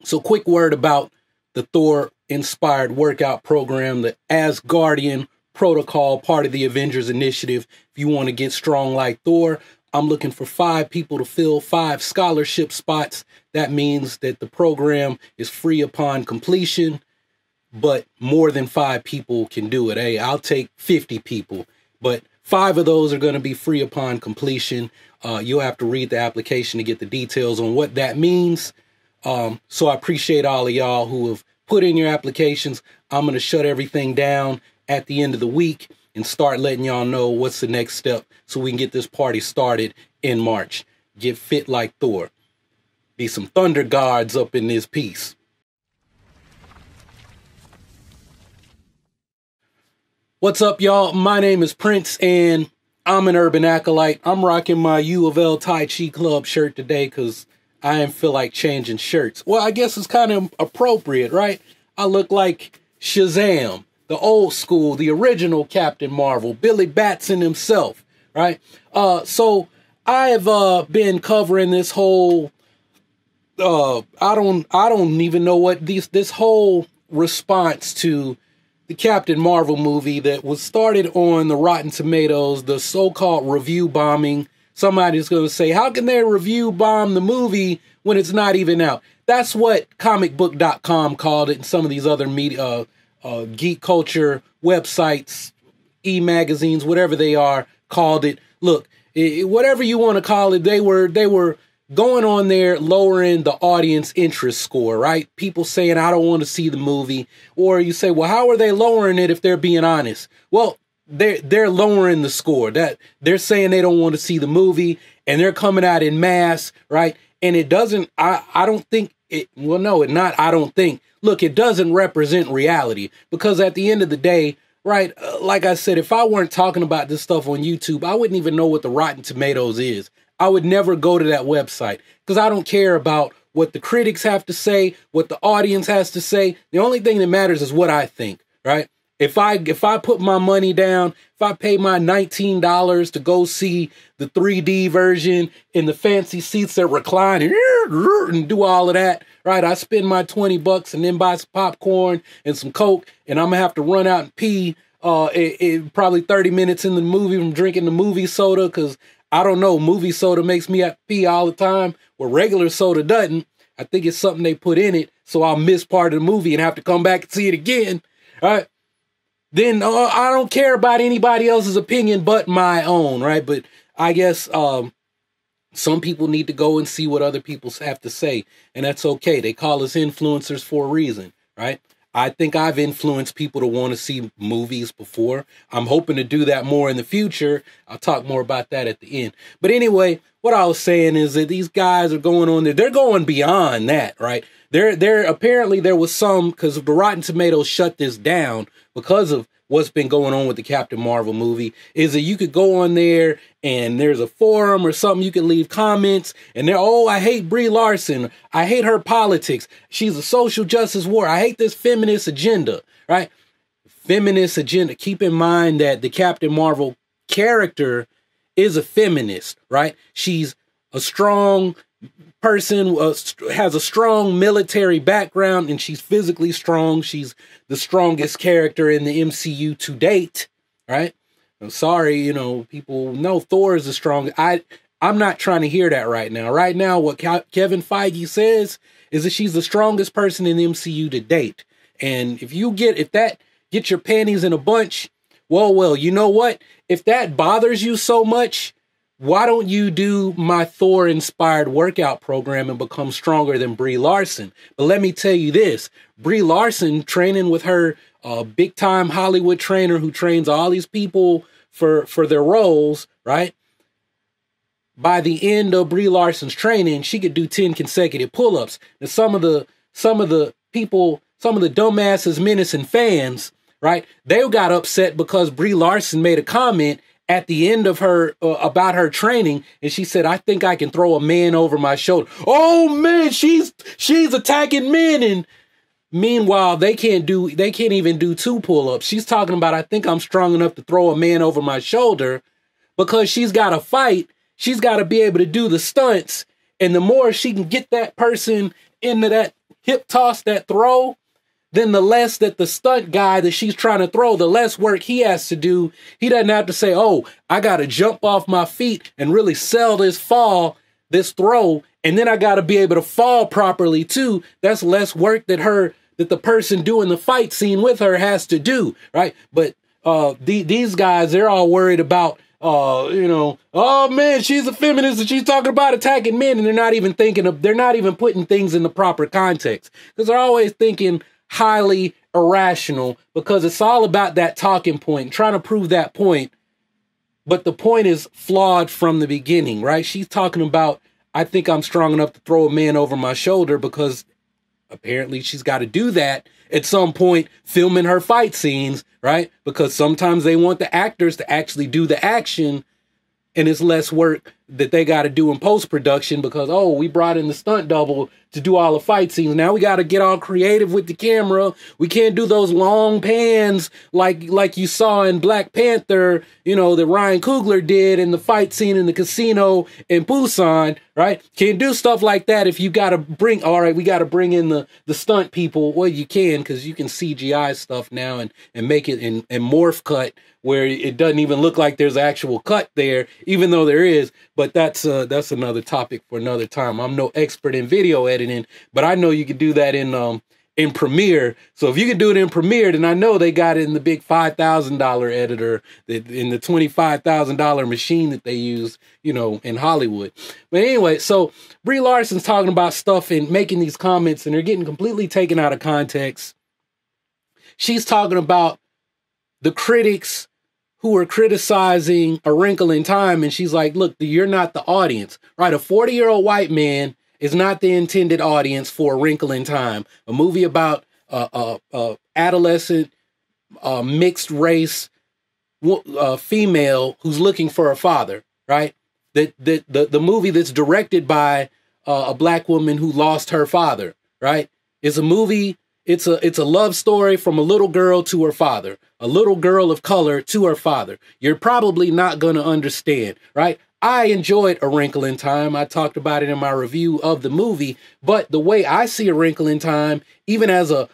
So quick word about the Thor-inspired workout program, the Asgardian Protocol, part of the Avengers Initiative. If you want to get strong like Thor, I'm looking for 5 people to fill 5 scholarship spots. That means that the program is free upon completion, but more than 5 people can do it. Hey, I'll take 50 people, but 5 of those are going to be free upon completion. You'll have to read the application to get the details on what that means. So I appreciate all of y'all who have put in your applications. I'm going to shut everything down at the end of the week and start letting y'all know what's the next step so we can get this party started in March. Get fit like Thor. Be some thunder gods up in this piece. What's up, y'all? My name is Prince, and I'm an urban acolyte. I'm rocking my U of L Tai Chi Club shirt today because I didn't feel like changing shirts. Well, I guess it's kind of appropriate, right? I look like Shazam, the old school, the original Captain Marvel, Billy Batson himself, right? So I've been covering this whole, I don't even know what this whole response to the Captain Marvel movie that was started on the Rotten Tomatoes, the so-called review bombing. Somebody's going to say, how can they review bomb the movie when it's not even out? That's what comicbook.com called it, and some of these other media, geek culture websites, e-magazines, whatever they are, called it. Look, whatever you want to call it, they were going on there lowering the audience interest score, right? People saying, I don't want to see the movie. Or you say, well, how are they lowering it if they're being honest? Well, they're lowering the score. That they're saying they don't want to see the movie, and they're coming out in mass, right? And it doesn't, I don't think it, well, no, it not, I don't think. Look, it doesn't represent reality, because at the end of the day, right, like I said, if I weren't talking about this stuff on YouTube, I wouldn't even know what the Rotten Tomatoes is. I would never go to that website because I don't care about what the critics have to say, what the audience has to say. The only thing that matters is what I think, right? If I put my money down, if I pay my $19 to go see the 3D version in the fancy seats that recline and do all of that, right? I spend my $20 and then buy some popcorn and some Coke, and I'm gonna have to run out and pee probably 30 minutes in the movie from drinking the movie soda, because I don't know, movie soda makes me have to pee all the time, where regular soda doesn't. I think it's something they put in it, so I'll miss part of the movie and have to come back and see it again, right? Then I don't care about anybody else's opinion but my own, right? But I guess some people need to go and see what other people have to say, and that's okay. They call us influencers for a reason, right? I think I've influenced people to want to see movies before. I'm hoping to do that more in the future. I'll talk more about that at the end. But anyway, what I was saying is that these guys are going on there. They're going beyond that, right? They're apparently there was some, because the Rotten Tomatoes shut this down because of what's been going on with the Captain Marvel movie, is that you could go on there and there's a forum or something, you can leave comments, and they're, oh, I hate Brie Larson, I hate her politics, she's a social justice warrior, I hate this feminist agenda, right? Feminist agenda. Keep in mind that the Captain Marvel character is a feminist, right? She's a strong person, has a strong military background, and she's physically strong. She's the strongest character in the MCU to date, right? I'm sorry, you know, people know Thor is the strongest. I'm not trying to hear that right now. Right now, what Kevin Feige says is that she's the strongest person in the MCU to date. And if that get your panties in a bunch, well, you know what? If that bothers you so much, why don't you do my Thor-inspired workout program and become stronger than Brie Larson? But let me tell you this, Brie Larson training with her big-time Hollywood trainer who trains all these people for their roles, right? By the end of Brie Larson's training, she could do 10 consecutive pull-ups. And some of the people, some of the dumbasses, menacing fans, right? They got upset because Brie Larson made a comment at the end of her about her training, and she said, I think I can throw a man over my shoulder. Oh man, she's attacking men. And meanwhile, they can't even do 2 pull-ups. She's talking about, I think I'm strong enough to throw a man over my shoulder, because she's got to fight. She's got to be able to do the stunts. And the more she can get that person into that hip toss, that throw, then the less that the stunt guy that she's trying to throw, the less work he has to do. He doesn't have to say, oh, I got to jump off my feet and really sell this fall, this throw, and then I got to be able to fall properly too. That's less work that the person doing the fight scene with her has to do, right? But these guys, they're all worried about, oh man, she's a feminist and she's talking about attacking men, and they're not even putting things in the proper context, because they're always thinking highly irrational, because it's all about that talking point, trying to prove that point. But the point is flawed from the beginning, right? She's talking about, I think I'm strong enough to throw a man over my shoulder, because apparently she's got to do that at some point filming her fight scenes, right? Because sometimes they want the actors to actually do the action, and it's less work that they got to do in post-production because, oh, we brought in the stunt double to do all the fight scenes. Now we got to get all creative with the camera. We can't do those long pans like you saw in Black Panther, that Ryan Coogler did in the fight scene in the casino in Busan, right? Can't do stuff like that if you got to we got to bring in the stunt people. Well, you can, because you can CGI stuff now and make it in morph cut where it doesn't even look like there's actual cut there, even though there is. But that's another topic for another time. I'm no expert in video editing, but I know you can do that in Premiere. So if you can do it in Premiere, then I know they got it in the big $5,000 editor, in the $25,000 machine that they use, in Hollywood. But anyway, so Brie Larson's talking about stuff and making these comments, and they're getting completely taken out of context. She's talking about the critics who are criticizing A Wrinkle in Time, and she's like, look, you're not the audience, right? A 40-year-old white man is not the intended audience for A Wrinkle in Time, a movie about adolescent, mixed race female who's looking for a father, right? The movie that's directed by a black woman who lost her father, right? It's a movie. It's a love story from a little girl to her father, a little girl of color to her father. You're probably not going to understand, right? I enjoyed A Wrinkle in Time. I talked about it in my review of the movie, but the way I see A Wrinkle in Time, even as a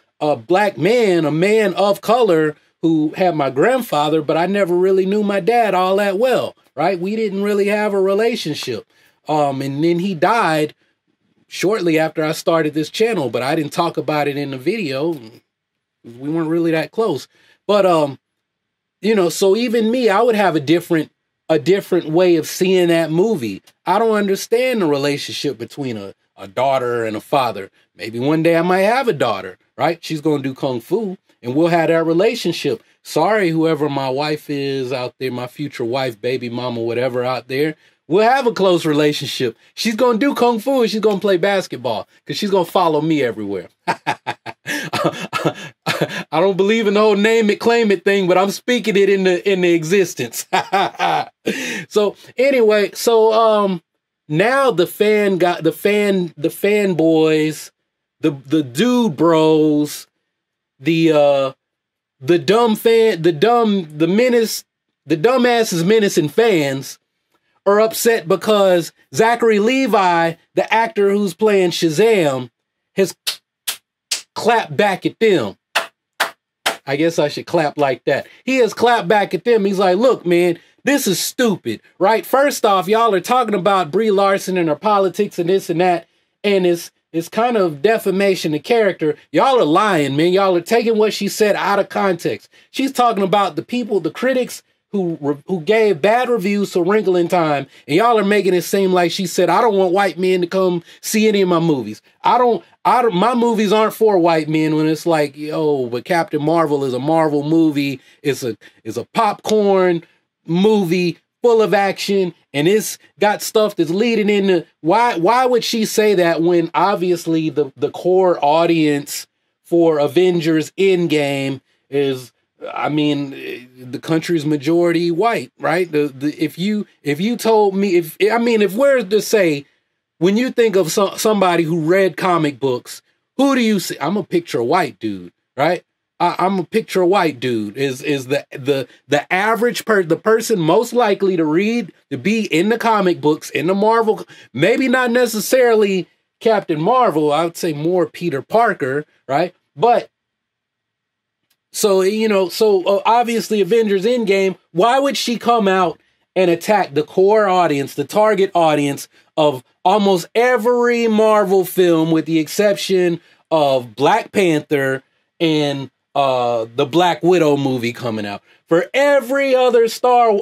black man, a man of color who had my grandfather, but I never really knew my dad all that well, right? We didn't really have a relationship. And then he died shortly after I started this channel, but I didn't talk about it in the video. We weren't really that close. But, so even me, I would have a different way of seeing that movie. I don't understand the relationship between a daughter and a father. Maybe one day I might have a daughter, right? She's going to do Kung Fu and we'll have that relationship. Sorry, whoever my wife is out there, my future wife, baby mama, whatever out there. We'll have a close relationship. She's going to do Kung Fu and she's going to play basketball because she's going to follow me everywhere. I don't believe in the whole name it, claim it thing, but I'm speaking it into existence. So anyway, now the fanboys, the dude bros, the dumbasses menacing fans are upset because Zachary Levi, the actor who's playing Shazam, has clapped back at them. I guess I should clap like that. He has clapped back at them. He's like, look, man, this is stupid, right? First off, y'all are talking about Brie Larson and her politics and this and that, and it's kind of defamation of character. Y'all are lying, man. Y'all are taking what she said out of context. She's talking about the people, the critics who gave bad reviews to Wrinkle in Time, and y'all are making it seem like she said, I don't want white men to come see any of my movies. My movies aren't for white men, when it's like, yo, but Captain Marvel is a Marvel movie. It's a popcorn movie full of action, and it's got stuff that's leading into, why would she say that when obviously the core audience for Avengers Endgame is, I mean, the country's majority white, right? If you told me, if we're to say, when you think of somebody who read comic books, who do you see? I'm a picture a white dude, right? I'm a picture a white dude. Is the average the person most likely to be in the comic books, in the Marvel, maybe not necessarily Captain Marvel, I would say more Peter Parker, right? But so, you know, obviously Avengers Endgame, why would she come out and attack the core audience, the target audience of almost every Marvel film, with the exception of Black Panther and the Black Widow movie coming out? For every other Star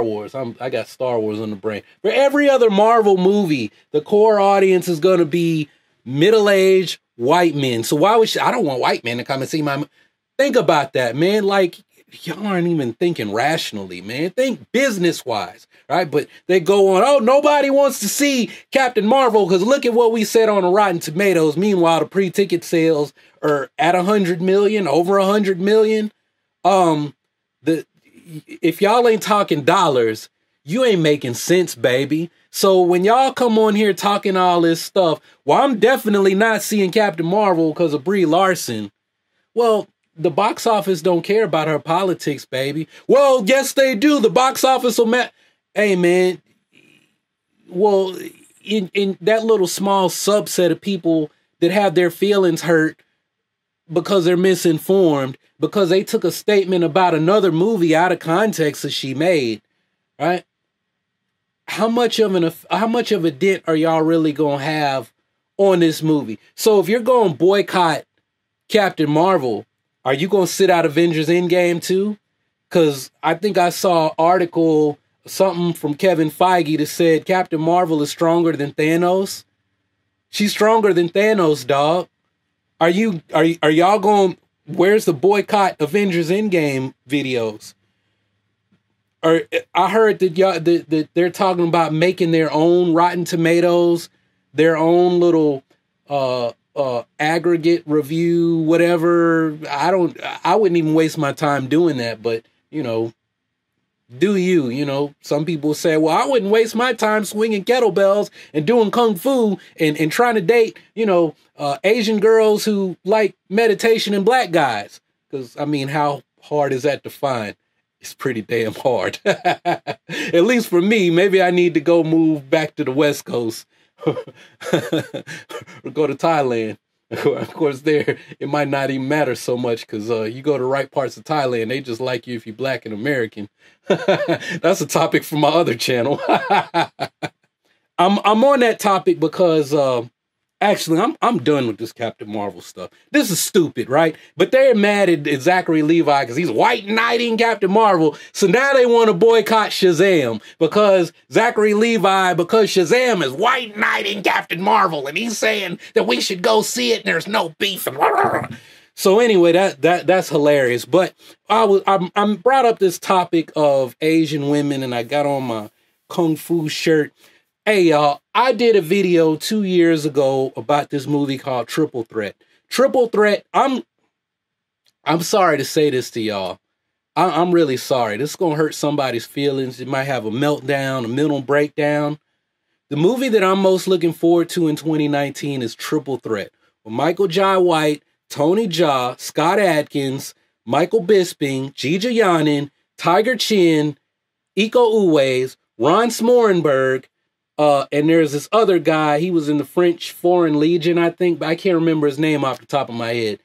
Wars, I got Star Wars on the brain. For every other Marvel movie, the core audience is going to be middle-aged white men. So why would she? I don't want white men to come and see my. Think about that, man. Like, y'all aren't even thinking rationally, man. Think business-wise, right? But they go on, oh, nobody wants to see Captain Marvel because look at what we said on Rotten Tomatoes. Meanwhile, the pre-ticket sales are at 100 million, over 100 million. If y'all ain't talking dollars, you ain't making sense, baby. So when y'all come on here talking all this stuff, well, I'm definitely not seeing Captain Marvel because of Brie Larson. Well, the box office don't care about her politics, baby. Well, yes, they do. The box office will Hey, man. Well, in that little small subset of people that have their feelings hurt because they're misinformed, because they took a statement about another movie out of context that she made, right? How much of a dent are y'all really going to have on this movie? So if you're going to boycott Captain Marvel, are you going to sit out Avengers Endgame too? Because I think I saw an article, something from Kevin Feige that said Captain Marvel is stronger than Thanos. She's stronger than Thanos, dog. Are y'all going, where's the boycott Avengers Endgame videos? Or I heard that that they're talking about making their own Rotten Tomatoes, their own little aggregate review, whatever. I wouldn't even waste my time doing that, but you know, do you, you know, some people say, well, I wouldn't waste my time swinging kettlebells and doing kung fu and trying to date, you know, Asian girls who like meditation and black guys. Because I mean, how hard is that to find? It's pretty damn hard. At least for me. Maybe I need to go move back to the West Coast or go to Thailand. Of course, there, it might not even matter so much because you go to right parts of Thailand, they just like you if you're black and American. That's a topic for my other channel. I'm on that topic because actually I'm done with this Captain Marvel stuff. This is stupid, right? But they're mad at Zachary Levi because he's white knighting Captain Marvel. So now they want to boycott Shazam because Zachary Levi, because Shazam is white knighting Captain Marvel, and he's saying that we should go see it and there's no beef. So anyway, that's hilarious. But I'm brought up this topic of Asian women, and I got on my kung fu shirt. Hey, y'all, I did a video 2 years ago about this movie called Triple Threat. Triple Threat, I'm sorry to say this to y'all. I'm really sorry. This is going to hurt somebody's feelings. You might have a meltdown, a mental breakdown. The movie that I'm most looking forward to in 2019 is Triple Threat. With Michael Jai White, Tony Jaa, Scott Adkins, Michael Bisping, Gigi Yanin, Tiger Chin, Iko Uwais, Ron Smorenberg, and there's this other guy. He was in the French Foreign Legion, I think, but I can't remember his name off the top of my head.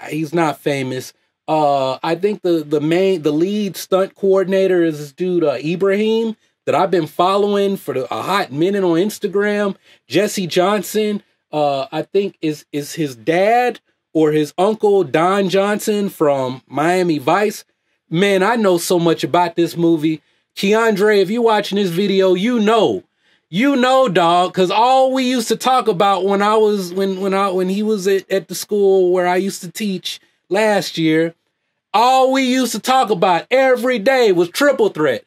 He's not famous. I think the lead stunt coordinator is this dude Ibrahim that I've been following for a hot minute on Instagram. Jesse Johnson, I think is his dad or his uncle Don Johnson from Miami Vice. Man, I know so much about this movie. Keandre, if you're watching this video, you know, dog, because all we used to talk about when he was at the school where I used to teach last year, all we used to talk about every day was Triple Threat.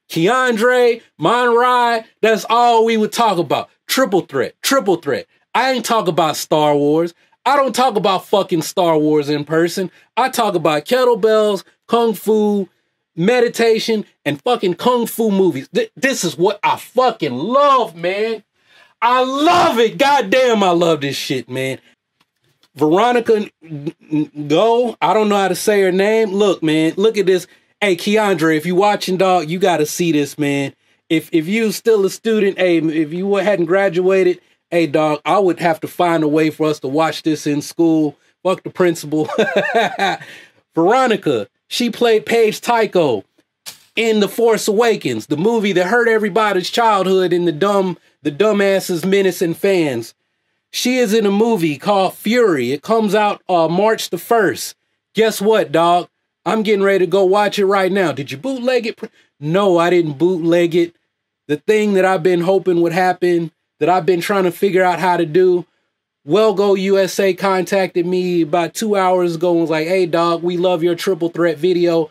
Keandre, Monrai, that's all we would talk about. Triple Threat, Triple Threat. I ain't talk about Star Wars. I don't talk about fucking Star Wars in person. I talk about kettlebells, kung fu, meditation, and fucking kung fu movies. This is what I fucking love, man. I love it. Goddamn, I love this shit, man. Veronica Go, I don't know how to say her name. Look, man, look at this. Hey, Keandre, if you watching, dog, you got to see this, man. If you still a student, hey, if you hadn't graduated, hey, dog, I would have to find a way for us to watch this in school. Fuck the principal. Veronica, she played Paige Tycho in The Force Awakens, the movie that hurt everybody's childhood in the dumbasses menacing fans. She is in a movie called Fury. It comes out March the 1st. Guess what, dog? I'm getting ready to go watch it right now. Did you bootleg it? No, I didn't bootleg it. The thing that I've been hoping would happen, that I've been trying to figure out how to do, Well Go USA contacted me about 2 hours ago and was like, hey, dog, we love your triple threat video.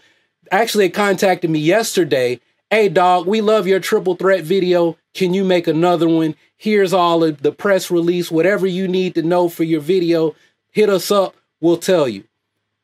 Actually, it contacted me yesterday. Hey, dog, we love your triple threat video. Can you make another one? Here's all of the press release, whatever you need to know for your video. Hit us up. We'll tell you.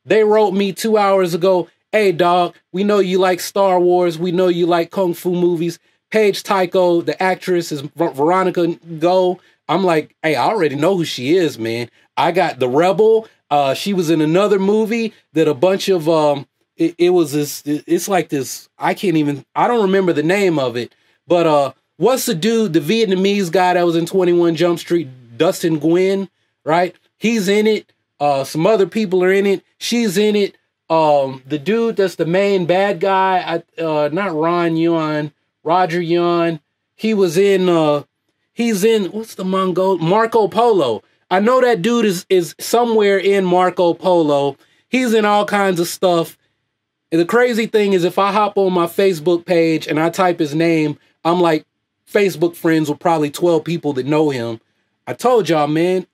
They wrote me 2 hours ago. Hey, dog, we know you like Star Wars. We know you like Kung Fu movies. Paige Tycho, the actress, is Veronica Go. I'm like, hey, I already know who she is, man. I got The Rebel. She was in another movie that a bunch of, it was this, it's like this, I don't remember the name of it, but what's the dude, the Vietnamese guy that was in 21 Jump Street, Dustin Nguyen, right? He's in it. Some other people are in it. She's in it. The dude that's the main bad guy, not Ron Yuan, Roger Yuan. He was in, he's in, what's the Marco Polo. I know that dude is somewhere in Marco Polo. He's in all kinds of stuff. And the crazy thing is, if I hop on my Facebook page and I type his name, I'm like Facebook friends with probably 12 people that know him. I told y'all, man,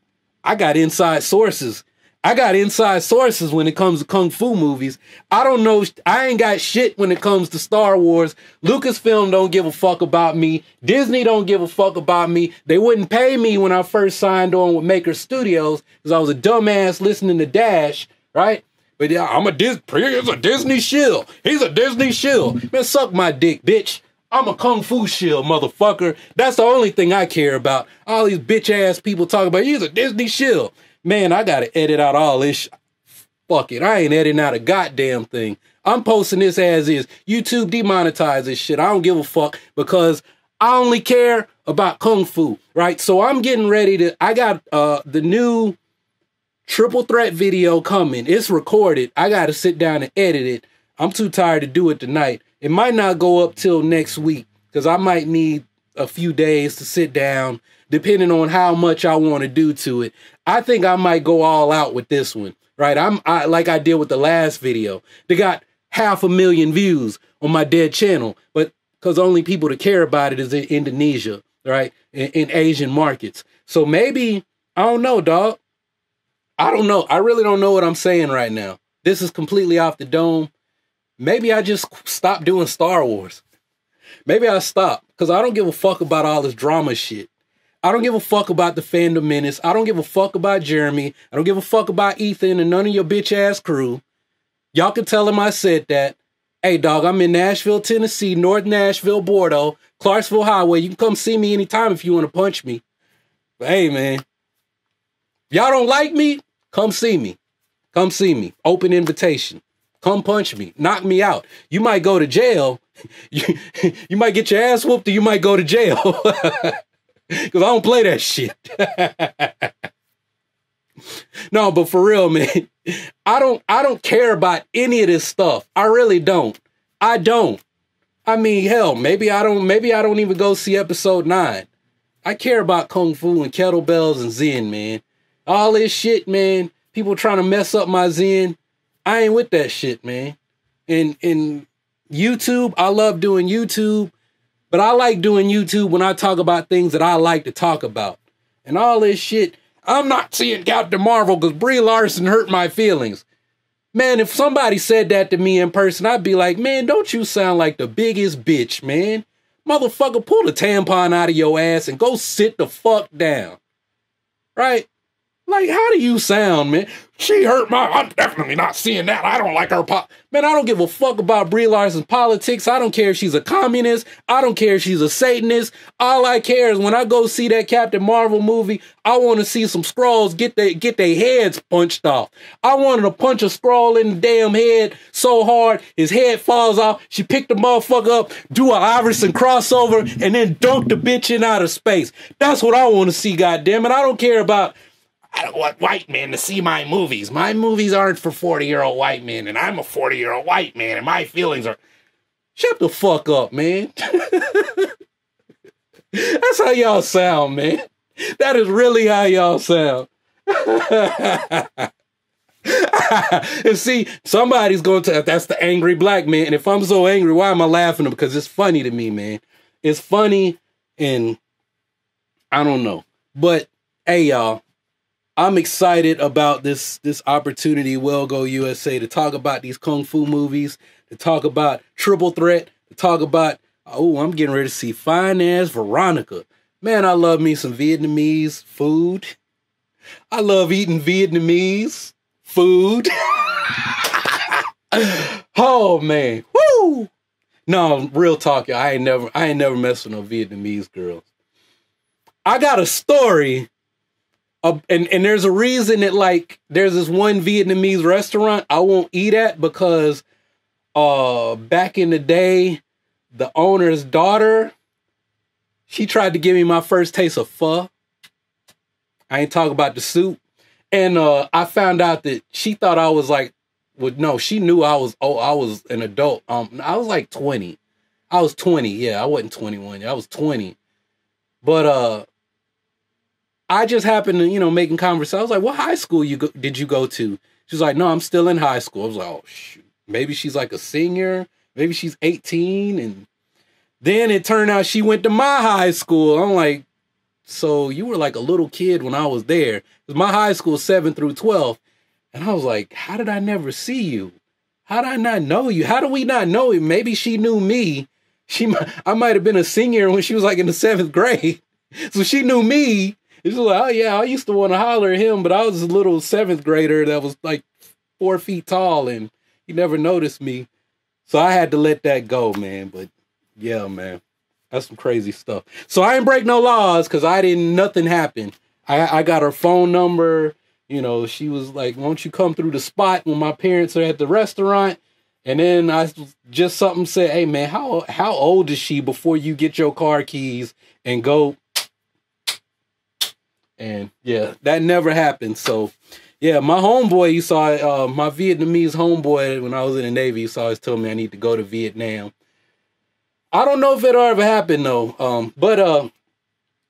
I got inside sources. I got inside sources when it comes to Kung Fu movies. I don't know. I ain't got shit when it comes to Star Wars. Lucasfilm don't give a fuck about me. Disney don't give a fuck about me. They wouldn't pay me when I first signed on with Maker Studios because I was a dumbass listening to Dash, right? But yeah, he's a Disney shill. He's a Disney shill. Man, suck my dick, bitch. I'm a Kung Fu shill, motherfucker. That's the only thing I care about. All these bitch-ass people talking about, he's a Disney shill. Man, I gotta edit out all this. Fuck it. I ain't editing out a goddamn thing. I'm posting this as is. YouTube demonetize this shit. I don't give a fuck because I only care about Kung Fu, right? So I'm getting ready to, I got the new triple threat video coming. It's recorded. I gotta sit down and edit it. I'm too tired to do it tonight. It might not go up till next week because I might need a few days to sit down, depending on how much I want to do to it. I think I might go all out with this one, right? Like I did with the last video. They got 500,000 views on my dead channel, but because only people that care about it is in Indonesia, right? In Asian markets. So maybe, I don't know, dog. I don't know. I really don't know what I'm saying right now. This is completely off the dome. Maybe I just stop doing Star Wars. Maybe I stop because I don't give a fuck about all this drama shit. I don't give a fuck about the fandom menace. I don't give a fuck about Jeremy. I don't give a fuck about Ethan and none of your bitch ass crew. Y'all can tell him I said that. Hey, dog, I'm in Nashville, Tennessee, North Nashville, Bordeaux, Clarksville Highway. You can come see me anytime if you want to punch me. But hey, man, y'all don't like me? Come see me. Come see me. Open invitation. Come punch me. Knock me out. You might go to jail. You might get your ass whooped or you might go to jail. Because I don't play that shit. No, but for real, man, I don't care about any of this stuff. I really don't. I don't. I mean, hell, maybe I don't even go see episode 9. I care about Kung Fu and kettlebells and Zen, man. All this shit, man. People trying to mess up my Zen. I ain't with that shit, man. And YouTube, I love doing YouTube. But I like doing YouTube when I talk about things that I like to talk about. And all this shit, I'm not seeing Captain Marvel because Brie Larson hurt my feelings. Man, if somebody said that to me in person, I'd be like, man, don't you sound like the biggest bitch, man. Motherfucker, pull the tampon out of your ass and go sit the fuck down. Right? Like, how do you sound, man? She hurt my... I'm definitely not seeing that. I don't like her Man, I don't give a fuck about Brie Larson's politics. I don't care if she's a communist. I don't care if she's a Satanist. All I care is when I go see that Captain Marvel movie, I want to see some Skrulls get their heads punched off. I wanted to punch a Skrull in the damn head so hard his head falls off. She picked the motherfucker up, do a Iverson crossover, and then dunk the bitch in outer space. That's what I want to see, goddammit. I don't care about... I don't want white men to see my movies. My movies aren't for 40-year-old white men, and I'm a 40-year-old white man, and my feelings are... Shut the fuck up, man. That's how y'all sound, man. That is really how y'all sound. And see, somebody's going to... That's the angry black man, and if I'm so angry, why am I laughing? Because it's funny to me, man. It's funny, and I don't know. But, hey, y'all. I'm excited about this opportunity, Well Go USA, to talk about these Kung Fu movies, to talk about Triple Threat, to talk about, oh, I'm getting ready to see Fine Ass Veronica. Man, I love me some Vietnamese food. I love eating Vietnamese food. Oh, man. Woo! No, real talk, I ain't never messed with no Vietnamese girls. I got a story. And there's a reason that, like, there's this one Vietnamese restaurant I won't eat at because back in the day, the owner's daughter, she tried to give me my first taste of pho. I ain't talking about the soup. And I found out that she thought I was like, well, no, she knew I was an adult. I was like 20. I was 20. Yeah, I wasn't 21. I was 20. But I just happened to, making conversation. I was like, what high school did you go to? She's like, no, I'm still in high school. I was like, oh, shoot. Maybe she's like a senior. Maybe she's 18. And then it turned out she went to my high school. I'm like, so you were like a little kid when I was there. Because my high school is 7 through 12. And I was like, how did I never see you? How did I not know you? How do we not know you? Maybe she knew me. I might have been a senior when she was like in the 7th grade. So she knew me. It's like, oh yeah, I used to want to holler at him, but I was a little 7th grader that was like 4 feet tall and he never noticed me. So I had to let that go, man. But yeah, man, that's some crazy stuff. So I ain't break no laws because nothing happened. I got her phone number. She was like, won't you come through the spot when my parents are at the restaurant? And then I just something said, hey man, how old is she before you get your car keys and go? And yeah, that never happened. So yeah, my homeboy, you saw my Vietnamese homeboy when I was in the Navy, he always told me I need to go to Vietnam. I don't know if it'll ever happen though. But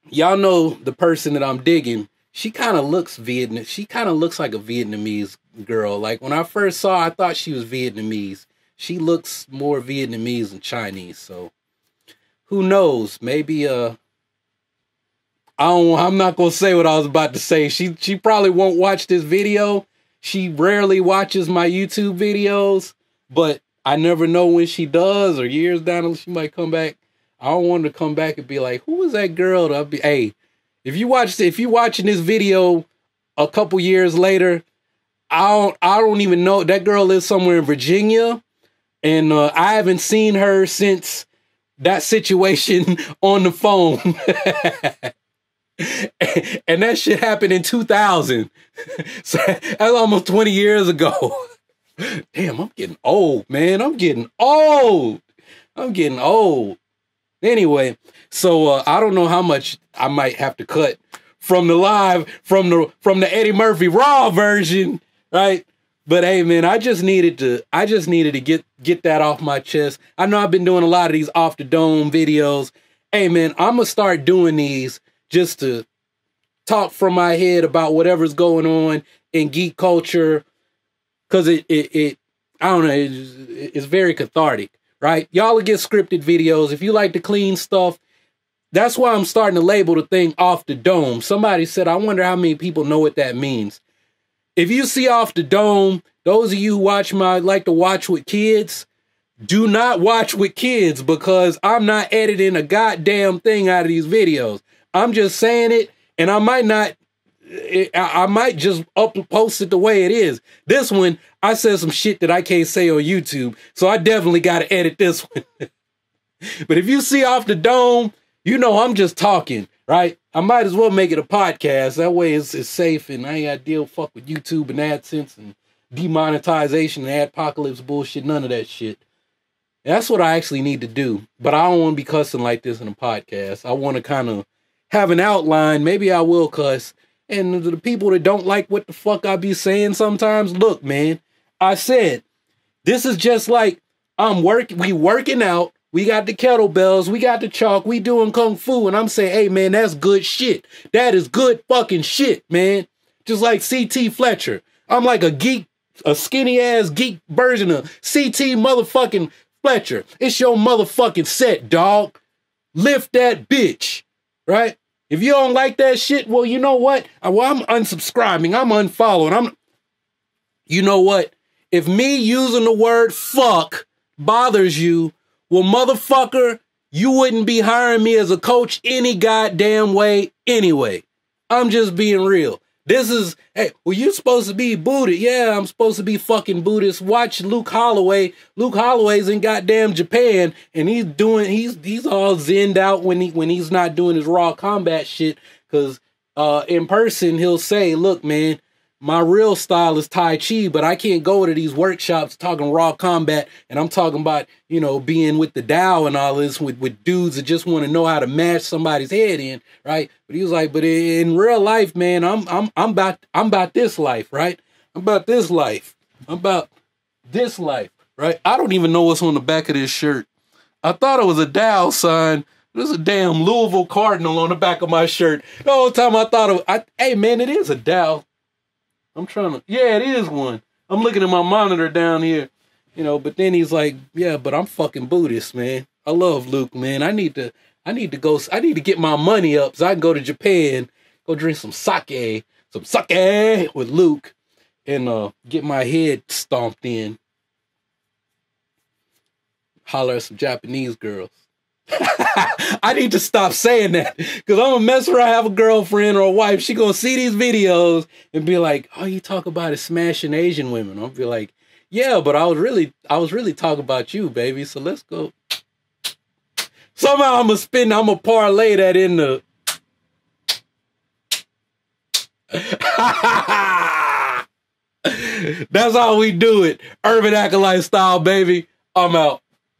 y'all know the person that I'm digging. She kind of looks Vietnamese. She kind of looks like a Vietnamese girl. Like when I first saw her, I thought she was Vietnamese. She looks more Vietnamese than Chinese. So who knows? Maybe I'm not going to say what I was about to say. She probably won't watch this video. She rarely watches my YouTube videos, but I never know when she does or years down the line she might come back. I don't want her to come back and be like, who is that girl? Hey, if you watching this video a couple years later, I don't even know. That girl lives somewhere in Virginia, and I haven't seen her since that situation on the phone. And that shit happened in 2000. So that's almost 20 years ago. Damn, I'm getting old, man. I'm getting old. Anyway, so I don't know how much I might have to cut from the the Eddie Murphy Raw version, right? But hey, man, I just needed to get that off my chest. I know I've been doing a lot of these off the dome videos. Hey, man, I'm gonna start doing these just to talk from my head about whatever's going on in geek culture, because it I don't know, it's very cathartic, right? Y'all will get scripted videos. If you like the clean stuff, that's why I'm starting to label the thing off the dome. Somebody said, I wonder how many people know what that means. If you see off the dome, those of you who like to watch with kids, do not watch with kids, because I'm not editing a goddamn thing out of these videos. I'm just saying it, and I might not I might just post it the way it is. This one, I said some shit that I can't say on YouTube, so I definitely got to edit this one. But if you see off the dome, you know I'm just talking, right? I might as well make it a podcast. That way it's safe, and I ain't got to deal fuck with YouTube and AdSense and demonetization and apocalypse bullshit, none of that shit. That's what I actually need to do. But I don't want to be cussing like this in a podcast. I want to kind of have an outline. Maybe I will cuss. And the people that don't like what the fuck I be saying sometimes, look, man, I said, this is just like we working out. We got the kettlebells. We got the chalk. We doing kung fu. And I'm saying, hey, man, that's good shit. That is good fucking shit, man. Just like C.T. Fletcher. I'm like a geek, a skinny ass geek version of C.T. motherfucking Fletcher. It's your motherfucking set, dog. Lift that bitch, right? If you don't like that shit, well, you know what? Well, I'm unsubscribing. I'm unfollowing. You know what? If me using the word fuck bothers you, well, motherfucker, you wouldn't be hiring me as a coach any goddamn way anyway. I'm just being real. This is, hey, well, you supposed to be Buddhist. Yeah, I'm supposed to be fucking Buddhist. Watch Luke Holloway. Luke Holloway's in goddamn Japan, and he's all zenned out when he's not doing his raw combat shit. Because in person, he'll say, look, man, my real style is Tai Chi, but I can't go to these workshops talking raw combat, and I'm talking about, you know, being with the Tao and all this with dudes that just want to know how to mash somebody's head in, right? But he was like, but in real life, man, I'm about this life, right? I'm about this life. I'm about this life, right? I don't even know what's on the back of this shirt. I thought it was a Tao sign. There's a damn Louisville Cardinal on the back of my shirt. The whole time I thought hey, man, it is a Tao. I'm trying to, yeah, it is one. I'm looking at my monitor down here, you know, but then he's like, yeah, but I'm fucking Buddhist, man. I love Luke, man. I need to get my money up so I can go to Japan, go drink some sake with Luke and get my head stomped in. Holler at some Japanese girls. I need to stop saying that because I'm gonna mess around, have a girlfriend or a wife. She gonna see these videos and be like, "Oh, you talk about is smashing Asian women." I'll be like, "Yeah, but I was really talking about you, baby. So let's go." Somehow I'm gonna parlay that in the. That's how we do it, Urban Acolyte style, baby. I'm out.